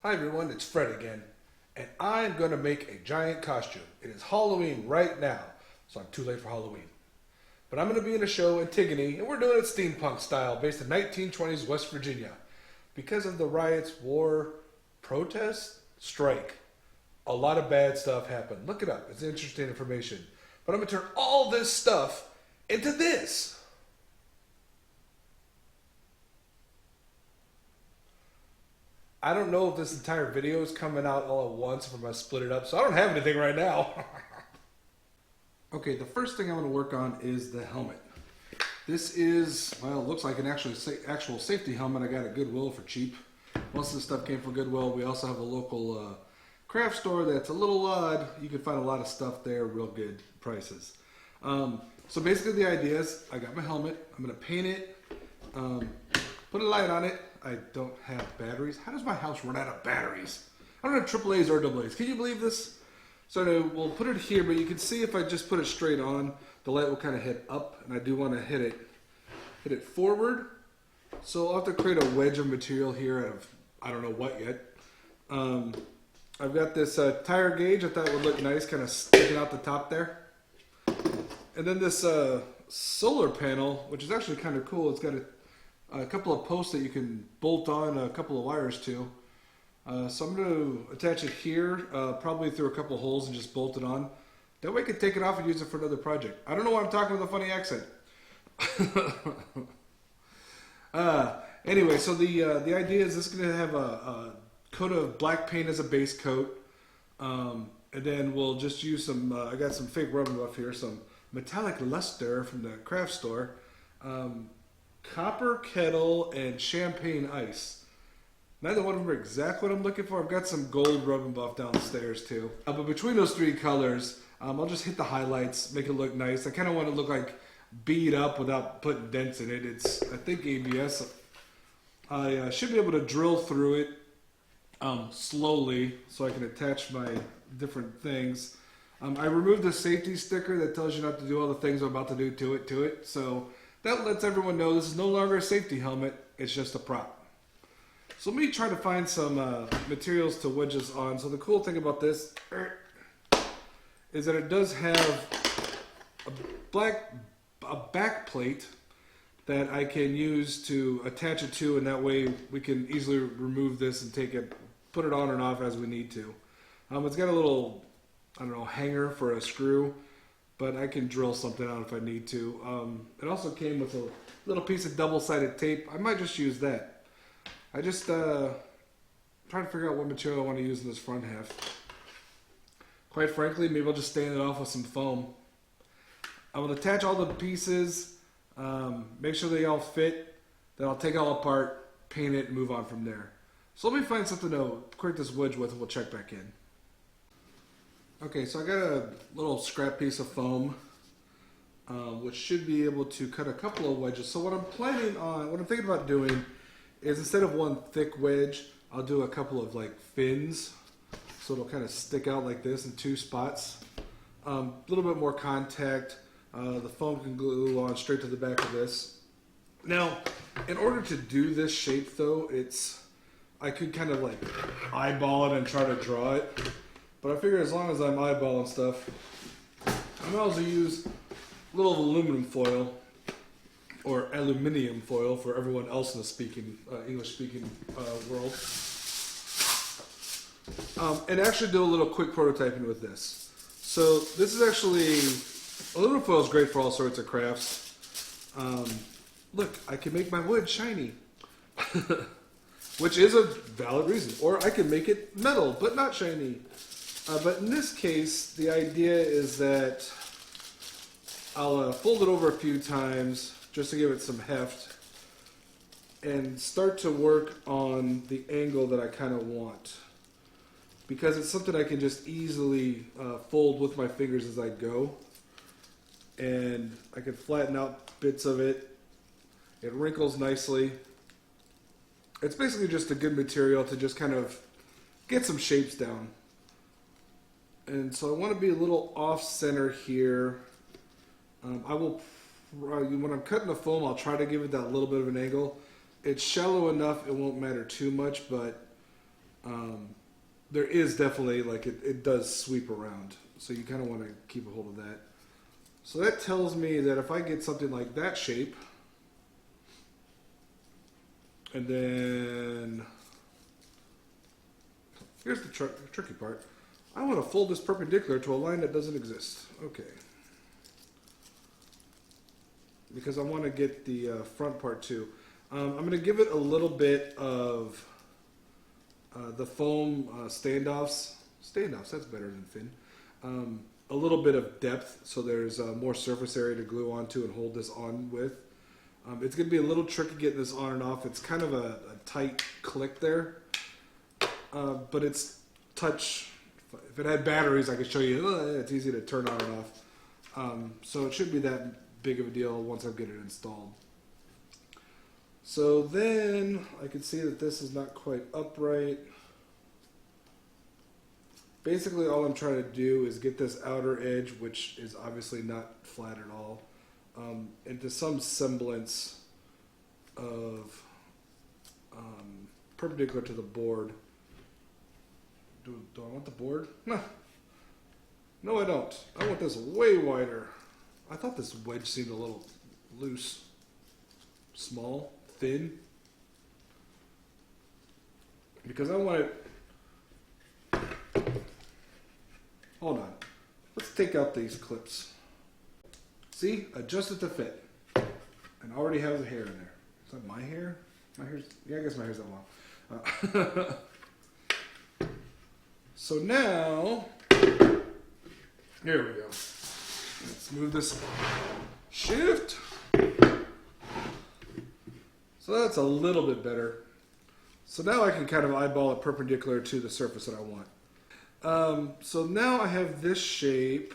Hi everyone, it's Fred again, and I'm going to make a giant costume. It is Halloween right now, so I'm too late for Halloween. But I'm going to be in a show, Antigone, and we're doing it steampunk style, based in 1920s West Virginia. Because of the riots, war, protest, strike, a lot of bad stuff happened. Look it up, it's interesting information. But I'm going to turn all this stuff into this. I don't know if this entire video is coming out all at once, if I'm going to split it up, so I don't have anything right now. Okay, the first thing I'm going to work on is the helmet. This is, well, it looks like an actual safety helmet I got at Goodwill for cheap. Most of the stuff came from Goodwill. We also have a local craft store that's a little odd. You can find a lot of stuff there, real good prices. So basically the idea is, I got my helmet, I'm going to paint it, put a light on it. I don't have batteries. How does my house run out of batteries? I don't have AAAs or AA's. Can you believe this? So we'll put it here, but you can see if I just put it straight on, the light will kind of hit up, and I do want to hit it forward. So I'll have to create a wedge of material here out of, I don't know what yet. I've got this tire gauge. I thought it would look nice, kind of sticking out the top there. And then this solar panel, which is actually kind of cool. It's got a couple of posts that you can bolt on a couple of wires to. So I'm going to attach it here, probably through a couple of holes and just bolt it on. That way I can take it off and use it for another project. I don't know why I'm talking with a funny accent. Anyway, so the idea is this is going to have a coat of black paint as a base coat. And then we'll just use some, I got some fake rubber buff here, some metallic luster from the craft store. Copper kettle and champagne ice. Neither one of them are exactly what I'm looking for. I've got some gold rub and buff downstairs too. But between those three colors, I'll just hit the highlights, make it look nice. I kind of want it to look like beat up without putting dents in it. It's, I think, ABS. I should be able to drill through it slowly so I can attach my different things. I removed the safety sticker that tells you not to do all the things I'm about to do to it. So that lets everyone know this is no longer a safety helmet, it's just a prop. So let me try to find some materials to wedge this on. So the cool thing about this is that it does have a back plate that I can use to attach it to, and that way we can easily remove this and take it, put it on and off as we need to. It's got a little, I don't know, hanger for a screw, but I can drill something out if I need to. It also came with a little piece of double-sided tape. I might just use that. I just trying to figure out what material I want to use in this front half. Quite frankly, maybe I'll just stain it off with some foam. I will attach all the pieces, make sure they all fit, then I'll take it all apart, paint it, and move on from there. So let me find something to create this wedge with, and we'll check back in. Okay, so I got a little scrap piece of foam, which should be able to cut a couple of wedges. So what I'm thinking about doing is instead of one thick wedge, I'll do a couple of like fins. So it'll kind of stick out like this in two spots. A little bit more contact. The foam can glue on straight to the back of this. Now, in order to do this shape though, I could kind of like eyeball it and try to draw it. But I figure as long as I'm eyeballing stuff, I might as well use a little aluminum foil, or aluminium foil for everyone else in the English-speaking world. And actually do a little quick prototyping with this. So this is actually, aluminum foil is great for all sorts of crafts. Look, I can make my wood shiny. Which is a valid reason. Or I can make it metal, but not shiny. But in this case, the idea is that I'll fold it over a few times just to give it some heft and start to work on the angle that I kind of want. Because it's something I can just easily fold with my fingers as I go. And I can flatten out bits of it. It wrinkles nicely. It's basically just a good material to just kind of get some shapes down. And so I want to be a little off center here. When I'm cutting the foam, I'll try to give it that little bit of an angle. It's shallow enough, it won't matter too much, but there is definitely, like, it does sweep around. So you kind of want to keep a hold of that. So that tells me that if I get something like that shape, and then here's the tricky part. I want to fold this perpendicular to a line that doesn't exist. Okay. Because I want to get the front part too. I'm going to give it a little bit of the foam standoffs. Standoffs, that's better than fin. A little bit of depth, so there's more surface area to glue onto and hold this on with. It's going to be a little tricky getting this on and off. It's kind of a tight click there, but it's touch. If it had batteries, I could show you. It's easy to turn on and off. So it shouldn't be that big of a deal once I get it installed. So then I can see that this is not quite upright. Basically, all I'm trying to do is get this outer edge, which is obviously not flat at all, into some semblance of perpendicular to the board. Do I want the board? No, I don't. I want this way wider. I thought this wedge seemed a little loose, small, thin, because I want it. Hold on. Let's take out these clips. See? Adjust it to fit. And I already have the hair in there. Is that my hair? My hair's... Yeah, I guess my hair's that long. So now... Here we go. Let's move this. Shift. So that's a little bit better. So now I can kind of eyeball it perpendicular to the surface that I want. So now I have this shape,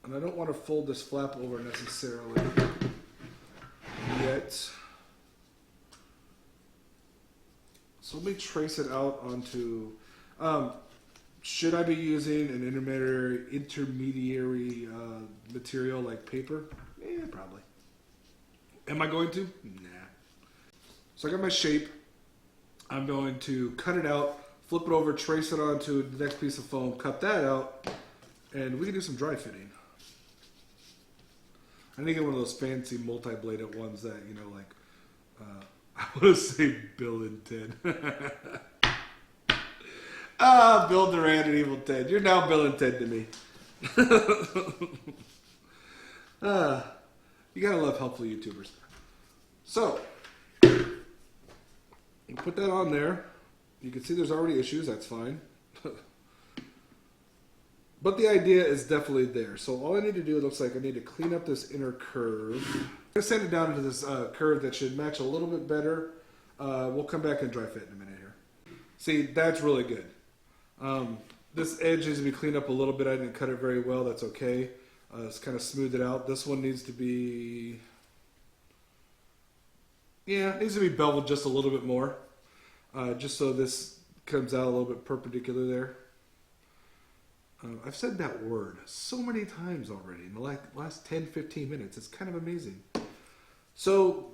and I don't want to fold this flap over necessarily yet. So let me trace it out onto, should I be using an intermediary material like paper? Yeah, probably. Am I going to? Nah. So I got my shape. I'm going to cut it out, flip it over, trace it onto the next piece of foam, cut that out, and we can do some dry fitting. I need to get one of those fancy multi-bladed ones that, you know, like, I want to say Bill and Ted. Bill Durant and Evil Ted. You're now Bill and Ted to me. You gotta love helpful YouTubers. So, you put that on there. You can see there's already issues, that's fine. But the idea is definitely there. So all I need to do, it looks like I need to clean up this inner curve. I'm going to send it down into this curve that should match a little bit better. We'll come back and dry fit in a minute here. See, that's really good. This edge needs to be cleaned up a little bit. I didn't cut it very well, that's okay. It's kind of smoothed it out. This one needs to be... Yeah, it needs to be beveled just a little bit more. Just so this comes out a little bit perpendicular there. I've said that word so many times already in the last 10-15 minutes. It's kind of amazing. So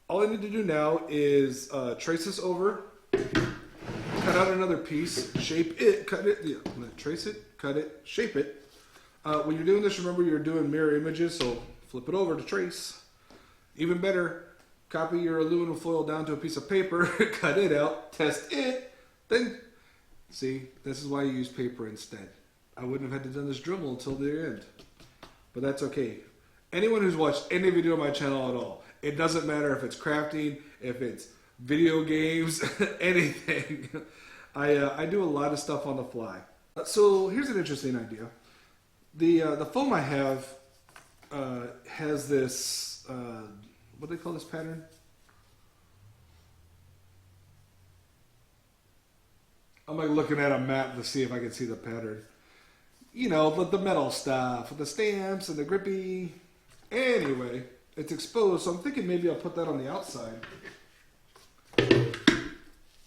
all I need to do now is trace this over, cut out another piece, shape it, cut it, yeah, trace it, cut it, shape it. When you're doing this, remember you're doing mirror images, so flip it over to trace. Even better, copy your aluminum foil down to a piece of paper, cut it out, test it, then see, this is why you use paper instead. I wouldn't have had to done this Dremel until the end. But that's okay. Anyone who's watched any video on my channel at all, it doesn't matter if it's crafting, if it's video games, anything. I do a lot of stuff on the fly. So here's an interesting idea. The foam I have has this, what do they call this pattern? I'm like looking at a map to see if I can see the pattern. You know, the metal stuff, with the stamps and the grippy. Anyway, it's exposed, so I'm thinking maybe I'll put that on the outside.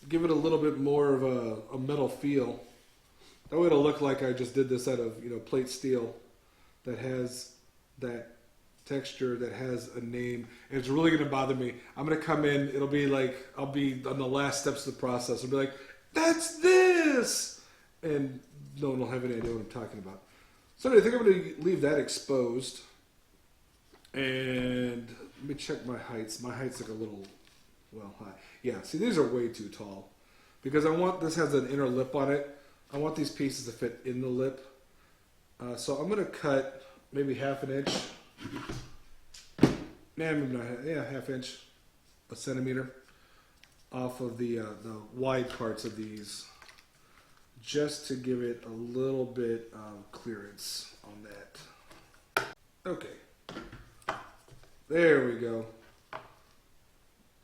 Give it a little bit more of a metal feel. That way it'll look like I just did this out of, you know, plate steel that has that texture that has a name. And it's really going to bother me. I'm going to come in, it'll be like, I'll be on the last steps of the process. I'll be like, that's this! And no one will have any idea what I'm talking about. So anyway, I think I'm going to leave that exposed. And let me check my heights. My height's like a little, well, high. Yeah, see, these are way too tall. Because I want, this has an inner lip on it. I want these pieces to fit in the lip. So I'm going to cut maybe half an inch. Nah, maybe not, yeah, half inch, a centimeter off of the wide parts of these, just to give it a little bit of clearance on that. Okay, there we go.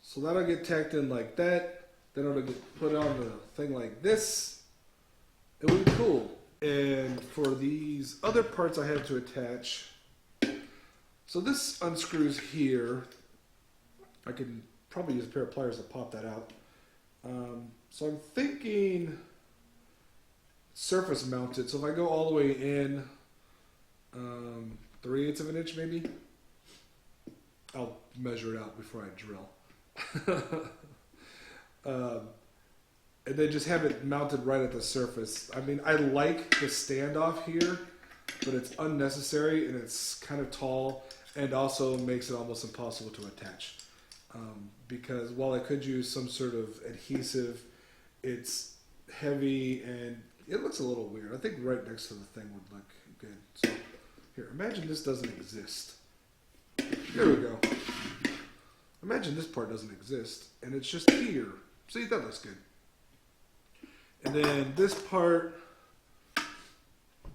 So that'll get tacked in like that. Then it'll get put on the thing like this. It will be cool. And for these other parts I have to attach, so this unscrews here. I can probably use a pair of pliers to pop that out. So I'm thinking surface mounted. So if I go all the way in, 3/8 of an inch maybe, I'll measure it out before I drill. And then just have it mounted right at the surface. I mean, I like the standoff here, but it's unnecessary and it's kind of tall and also makes it almost impossible to attach. Because while I could use some sort of adhesive, it's heavy and it looks a little weird. I think right next to the thing would look good. So here, imagine this doesn't exist. There we go. Imagine this part doesn't exist and it's just here. See, that looks good. And then this part,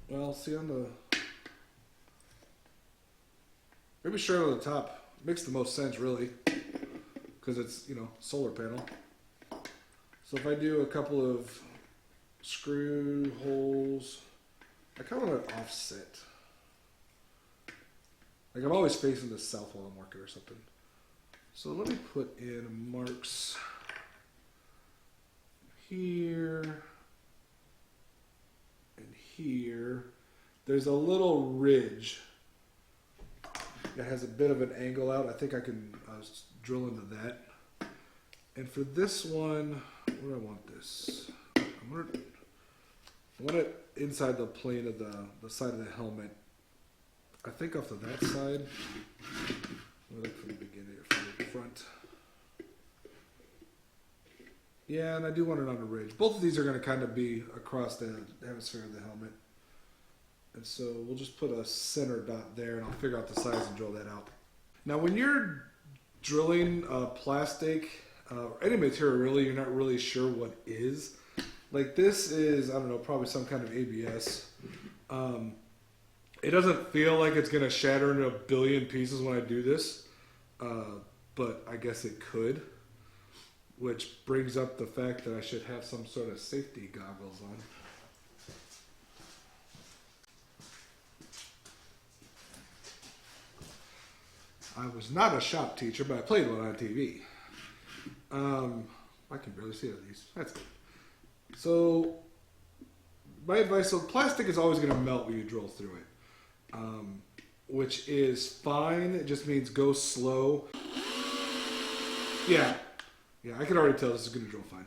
well, see on the, maybe straight on the top makes the most sense really, because it's, you know, solar panel. So if I do a couple of screw holes, I kind of want to offset. Like I'm always facing the south while I'm working or something. So let me put in marks here and here. There's a little ridge that has a bit of an angle out. I think I can drill into that. And for this one, where do I want this? I want it inside the plane of the side of the helmet. I think off to that side. Let me look from the beginning or from the front. Yeah, and I do want it on a ridge. Both of these are going to kind of be across the hemisphere of the helmet. And so we'll just put a center dot there and I'll figure out the size and drill that out. Now when you're drilling plastic, any material really, you're not really sure what is. Like this is, I don't know, probably some kind of ABS. It doesn't feel like it's going to shatter into a billion pieces when I do this, but I guess it could. Which brings up the fact that I should have some sort of safety goggles on. I was not a shop teacher, but I played one on TV. I can barely see it at least. That's good. So, my advice, so plastic is always going to melt when you drill through it. Which is fine. It just means go slow. Yeah. Yeah, I can already tell this is going to drill fine.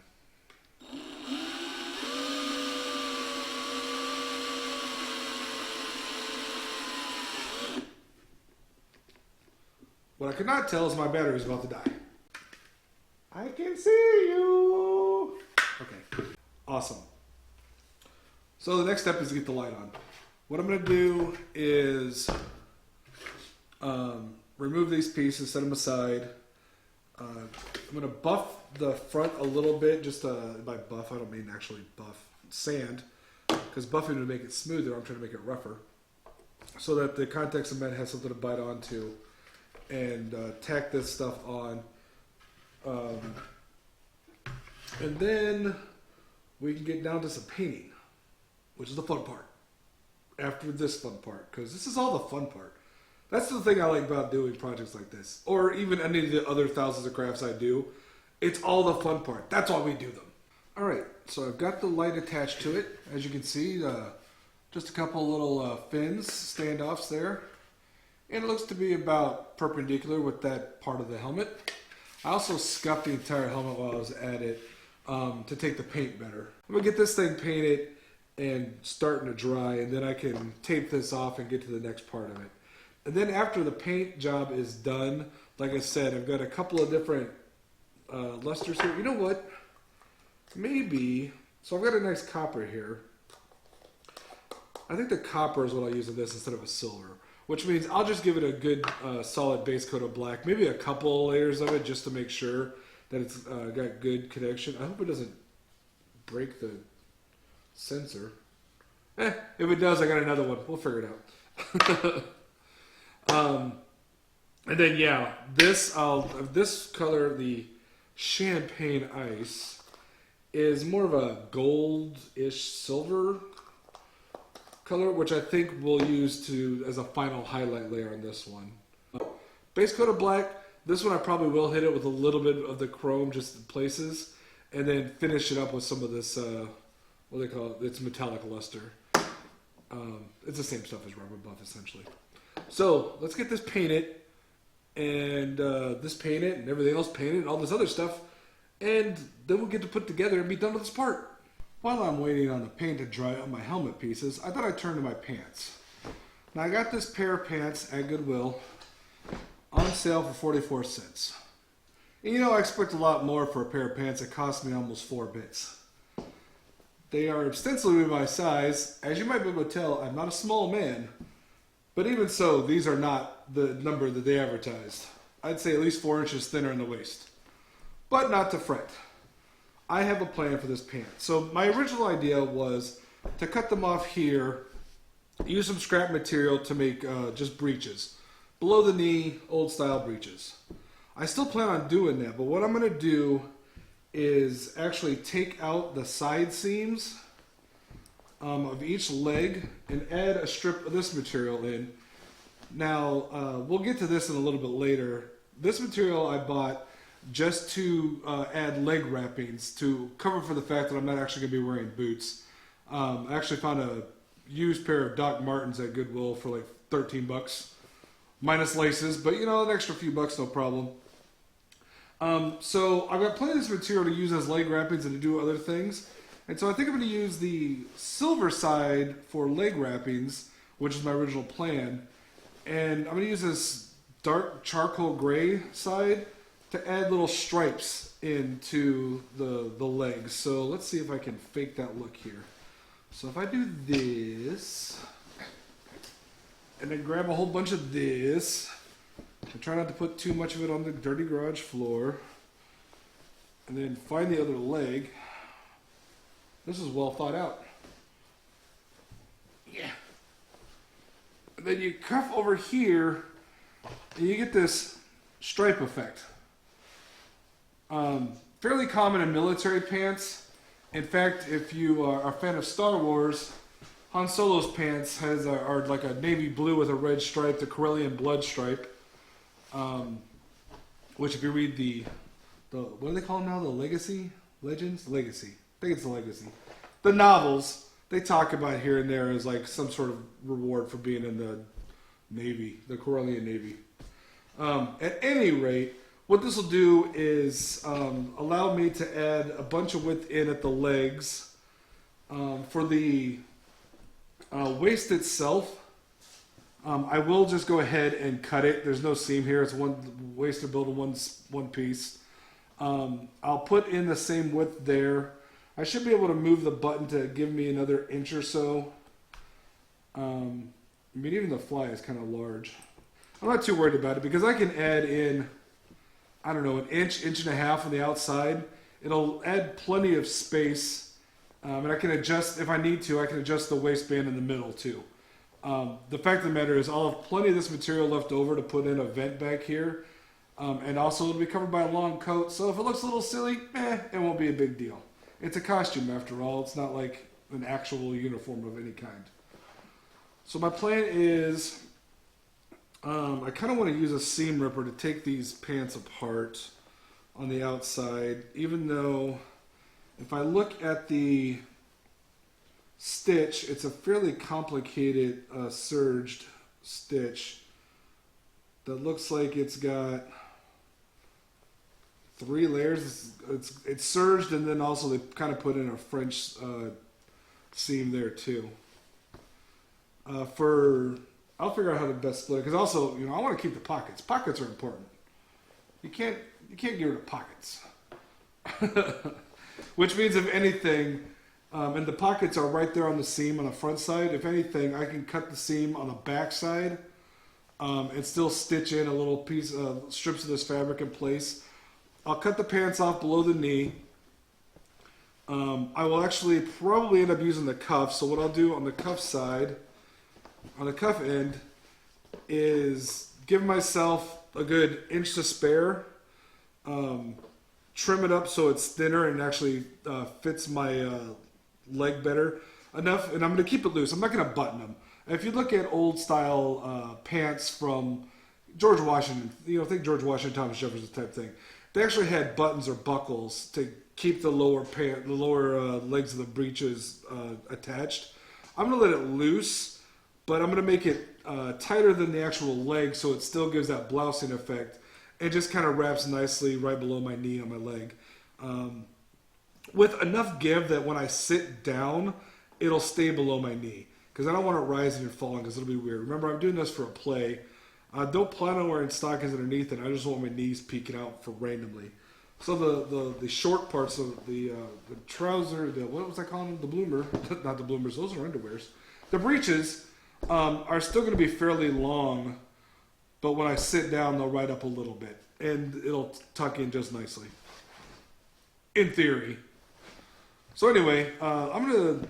What I could not tell is my battery is about to die. I can see you. Okay, awesome. So the next step is to get the light on. What I'm going to do is remove these pieces, set them aside. I'm going to buff the front a little bit, just by buff, I don't mean actually buff, sand, because buffing would make it smoother, I'm trying to make it rougher, so that the contact cement has something to bite onto, and tack this stuff on. And then we can get down to some painting, which is the fun part, after this fun part, because this is all the fun part. That's the thing I like about doing projects like this, or even any of the other thousands of crafts I do. It's all the fun part. That's why we do them. All right, so I've got the light attached to it. As you can see, just a couple little fins, standoffs there. And it looks to be about perpendicular with that part of the helmet. I also scuffed the entire helmet while I was at it to take the paint better. I'm gonna get this thing painted and starting to dry, and then I can tape this off and get to the next part of it. And then after the paint job is done, like I said, I've got a couple of different lusters here. You know what? Maybe, so I've got a nice copper here. I think the copper is what I'll use in this instead of a silver, which means I'll just give it a good solid base coat of black, maybe a couple layers of it just to make sure that it's got good connection. I hope it doesn't break the sensor. If it does, I got another one. We'll figure it out. And then yeah, this color, the champagne ice, is more of a gold-ish silver color, which I think we'll use as a final highlight layer on this one. Base coat of black. This one I probably will hit it with a little bit of the chrome just in places, and then finish it up with some of this, what do they call it? It's metallic luster. It's the same stuff as rubber buff, essentially. So let's get this painted, and this painted, and everything else painted, and all this other stuff, and then we'll get to put together and be done with this part. While I'm waiting on the paint to dry on my helmet pieces, I thought I'd turn to my pants. Now I got this pair of pants at Goodwill on sale for 44 cents. And you know, I expect a lot more for a pair of pants that cost me almost 4 bits. They are ostensibly my size. As you might be able to tell, I'm not a small man. But even so, these are not the number that they advertised. I'd say at least 4 inches thinner in the waist. But not to fret. I have a plan for this pant. So my original idea was to cut them off here, use some scrap material to make just breeches. Below the knee, old style breeches. I still plan on doing that, but what I'm going to do is actually take out the side seams of each leg and add a strip of this material in. Now, we'll get to this in a little bit later. This material I bought just to add leg wrappings to cover for the fact that I'm not actually going to be wearing boots. I actually found a used pair of Doc Martens at Goodwill for like 13 bucks, minus laces, but you know, an extra few bucks, no problem. So I've got plenty of this material to use as leg wrappings and to do other things. And so I think I'm going to use the silver side for leg wrappings, which is my original plan. And I'm going to use this dark charcoal gray side to add little stripes into the legs. So let's see if I can fake that look here. So if I do this, and then grab a whole bunch of this, and try not to put too much of it on the dirty garage floor, and then find the other leg. This is well thought out. Yeah. And then you cuff over here, and you get this stripe effect. Fairly common in military pants. In fact, if you are a fan of Star Wars, Han Solo's pants are like a navy blue with a red stripe, the Corellian blood stripe. Which if you read the what do they call them now? The Legacy? Legends? Legacy. I think it's the Legacy. The novels, they talk about here and there as like some sort of reward for being in the Navy, the Corellian Navy. At any rate, what this will do is allow me to add a bunch of width in at the legs. For the waist itself, I will just go ahead and cut it. There's no seam here. It's one waist to build one piece. I'll put in the same width there. I should be able to move the button to give me another inch or so. I mean, even the fly is kind of large. I'm not too worried about it because I can add in, I don't know, an inch and a half on the outside. It'll add plenty of space. And I can adjust, if I need to, I can adjust the waistband in the middle too. The fact of the matter is I'll have plenty of this material left over to put in a vent back here. And also it'll be covered by a long coat. So if it looks a little silly, it won't be a big deal. It's a costume after all. It's not like an actual uniform of any kind. So my plan is, I kind of want to use a seam ripper to take these pants apart on the outside, even though if I look at the stitch, it's a fairly complicated serged stitch. that looks like it's got 3 layers. It's serged, and then also they kind of put in a French seam there too. I'll figure out how to best split it, because also, I want to keep the pockets. Pockets are important. You can't get rid of pockets. Which means, if anything, and the pockets are right there on the seam on the front side. If anything, I can cut the seam on the back side and still stitch in a little piece of strips of this fabric in place. I'll cut the pants off below the knee. I will actually probably end up using the cuff. So what I'll do on the cuff side, on the cuff end, is give myself a good inch to spare. Trim it up so it's thinner and actually fits my leg better enough. And I'm going to keep it loose. I'm not going to button them. If you look at old style pants from George Washington, think George Washington, Thomas Jefferson type thing. They actually had buttons or buckles to keep the lower legs of the breeches attached. I'm going to let it loose, but I'm going to make it tighter than the actual leg so it still gives that blousing effect. It just kind of wraps nicely right below my knee on my leg. With enough give that when I sit down, it'll stay below my knee. Because I don't want it rising and falling, because it'll be weird. Remember, I'm doing this for a play. I don't plan on wearing stockings underneath it. I just want my knees peeking out for randomly. So the short parts of the trouser, what was I calling them? The bloomer. Not the bloomers, those are underwears. The breeches are still going to be fairly long, but when I sit down, they'll ride up a little bit. And it'll tuck in just nicely. In theory. So anyway, I'm going to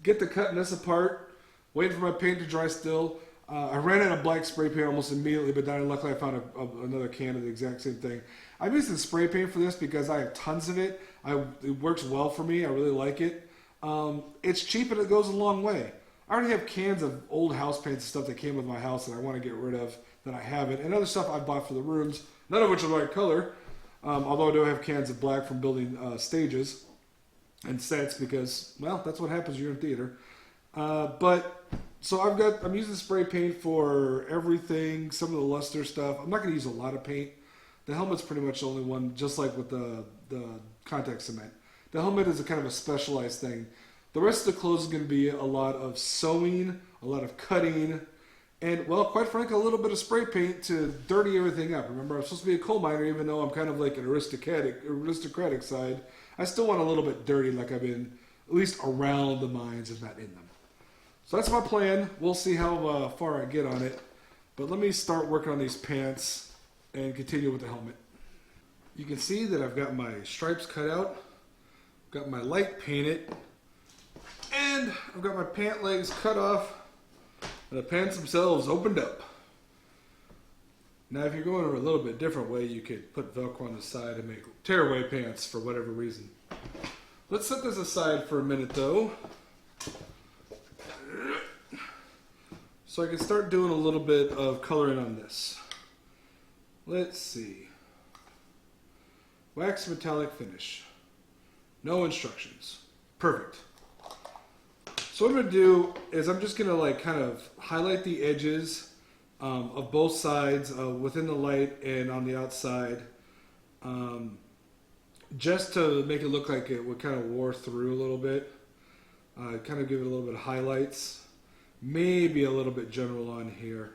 get to cutting this apart, waiting for my paint to dry still. I ran out of black spray paint almost immediately, but then luckily I found another can of the exact same thing. I'm using spray paint for this because I have tons of it. It works well for me. I really like it. It's cheap and it goes a long way. I already have cans of old house paints and stuff that came with my house that I want to get rid of that I haven't, and other stuff I bought for the rooms, none of which are the right color, although I do have cans of black from building stages and sets because, well, that's what happens when you're in theater. So I'm using spray paint for everything, some of the luster stuff. I'm not going to use a lot of paint. The helmet's pretty much the only one, just like with the contact cement. The helmet is a kind of a specialized thing. The rest of the clothes is going to be a lot of sewing, a lot of cutting, and, well, quite frankly, a little bit of spray paint to dirty everything up. Remember, I'm supposed to be a coal miner, even though I'm kind of like an aristocratic side. I still want a little bit dirty, like I've been at least around the mines, if not in them. So that's my plan. We'll see how far I get on it. But let me start working on these pants and continue with the helmet. You can see that I've got my stripes cut out, got my light painted, and I've got my pant legs cut off, and the pants themselves opened up. Now, if you're going a little bit different way, you could put Velcro on the side and make tearaway pants for whatever reason. Let's set this aside for a minute, though, so I can start doing a little bit of coloring on this. Let's see. Wax metallic finish. No instructions. Perfect. So what I'm going to do is I'm just going to kind of highlight the edges of both sides within the light and on the outside, just to make it look like it would kind of wore through a little bit. Kind of give it a little bit of highlights. Maybe a little bit general on here.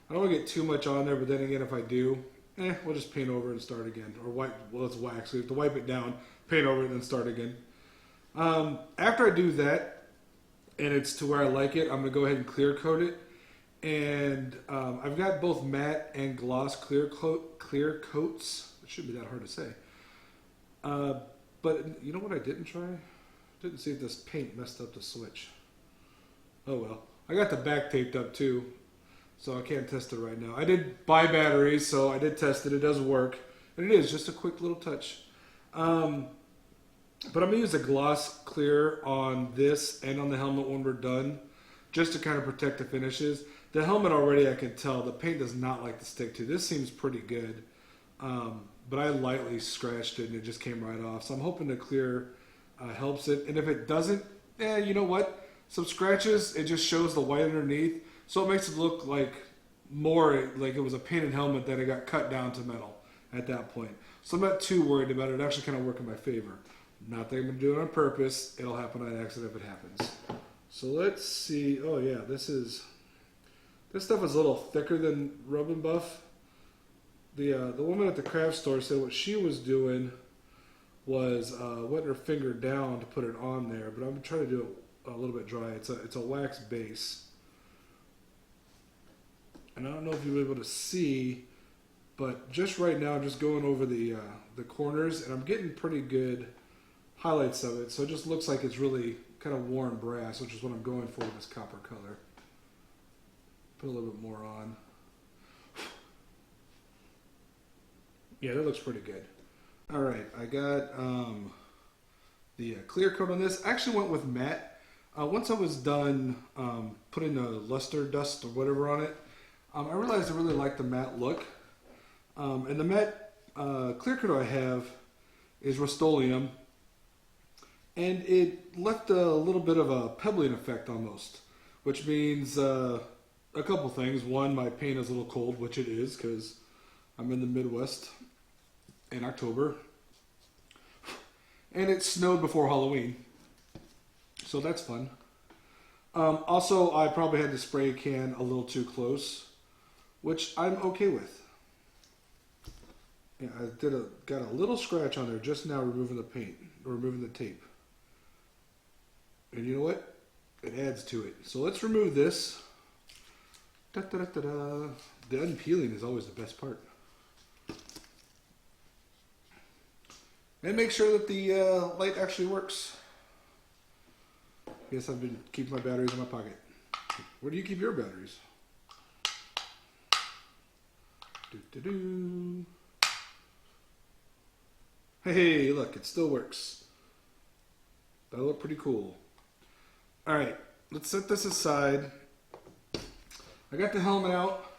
I don't want to get too much on there, but then again, if I do, we'll just paint over and start again. Or wipe, well, it's wax. So you have to wipe it down, paint over it, and then start again. After I do that, and it's to where I like it, I'm going to go ahead and clear coat it. And I've got both matte and gloss clear coats. It shouldn't be that hard to say. But you know what I didn't try? Didn't see if this paint messed up the switch. Oh well. I got the back taped up too, so I can't test it right now. I did buy batteries, so I did test it. It does work. And it is just a quick little touch. But I'm going to use a gloss clear on this and on the helmet when we're done, just to kind of protect the finishes. The helmet already, I can tell, the paint does not like to stick to. This seems pretty good. But I lightly scratched it and it just came right off. So I'm hoping the clear helps it. And if it doesn't, you know what? Some scratches, it just shows the white underneath. So it makes it look like more like it was a painted helmet that it got cut down to metal at that point. So I'm not too worried about it. It actually kind of worked in my favor. Not that I'm going to do it on purpose. It'll happen on accident if it happens. So let's see. Oh yeah, this stuff is a little thicker than Rub and Buff. The woman at the craft store said what she was doing was wetting her finger down to put it on there, but I'm trying to do it a little bit dry. It's a wax base, and I don't know if you'll be able to see, but just right now I'm just going over the corners, and I'm getting pretty good highlights of it. So it just looks like it's really kind of worn brass, which is what I'm going for with this copper color. Put a little bit more on. Yeah, that looks pretty good. All right, I got the clear coat on this. I actually went with matte. Once I was done putting the luster dust or whatever on it, I realized I really like the matte look. And the matte clear coat I have is Rust-Oleum, and it left a little bit of a pebbling effect almost, which means a couple things. One, my paint is a little cold, which it is because I'm in the Midwest in October, and it snowed before Halloween, so that's fun. Also, I probably had the spray can a little too close, which I'm okay with. Yeah, I got a little scratch on there just now removing the paint, or removing the tape. And you know what? It adds to it. So let's remove this. Da, da, da, da, da. The unpeeling is always the best part. And make sure that the light actually works. Yes, I've been keeping my batteries in my pocket. Where do you keep your batteries? Do. Hey, look, it still works. That'll look pretty cool. All right, let's set this aside. I got the helmet out.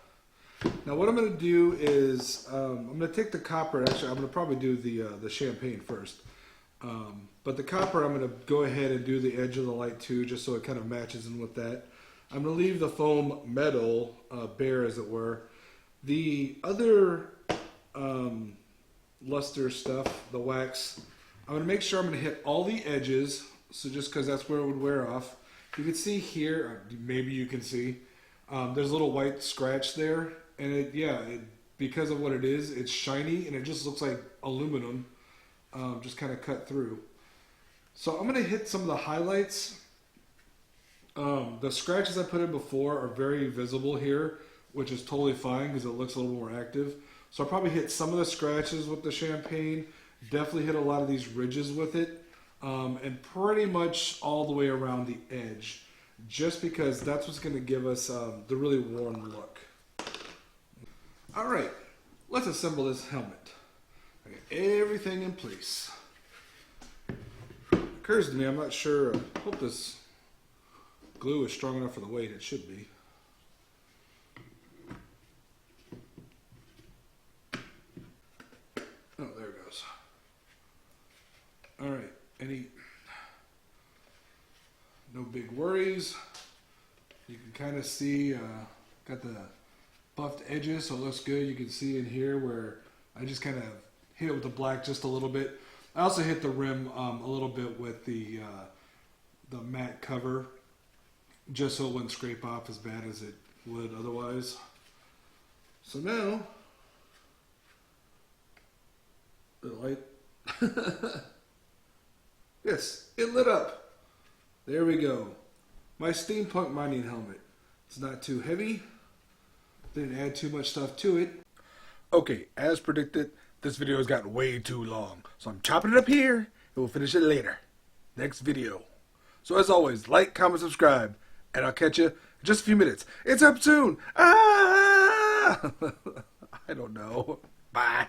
Now what I'm going to do is I'm going to take the copper. Actually, I'm going to probably do the champagne first. But the copper, I'm going to go ahead and do the edge of the light too, just so it kind of matches in with that. I'm going to leave the foam metal bare, as it were. The other luster stuff, the wax, I'm going to make sure I'm going to hit all the edges. So just because that's where it would wear off. You can see here, maybe you can see, there's a little white scratch there. And because of what it is, it's shiny and it just looks like aluminum, just kind of cut through. So I'm going to hit some of the highlights. The scratches I put in before are very visible here, which is totally fine because it looks a little more active. So I'll probably hit some of the scratches with the champagne, definitely hit a lot of these ridges with it, and pretty much all the way around the edge, just because that's what's going to give us the really worn look. All right, let's assemble this helmet. I got everything in place. Occurs to me, I'm not sure. I hope this glue is strong enough for the weight. It should be. Oh, there it goes. All right, no big worries. You can kind of see, got the buffed edges, so it looks good. You can see in here where I just kind of hit it with the black just a little bit. I also hit the rim a little bit with the matte cover, just so it wouldn't scrape off as bad as it would otherwise. So now, the light. Yes, it lit up. There we go. My steampunk mining helmet. It's not too heavy. Didn't add too much stuff to it. Okay, as predicted, this video has gotten way too long. So I'm chopping it up here, and we'll finish it later. Next video. So as always, like, comment, subscribe, and I'll catch you in just a few minutes. It's up soon. Ah! I don't know. Bye.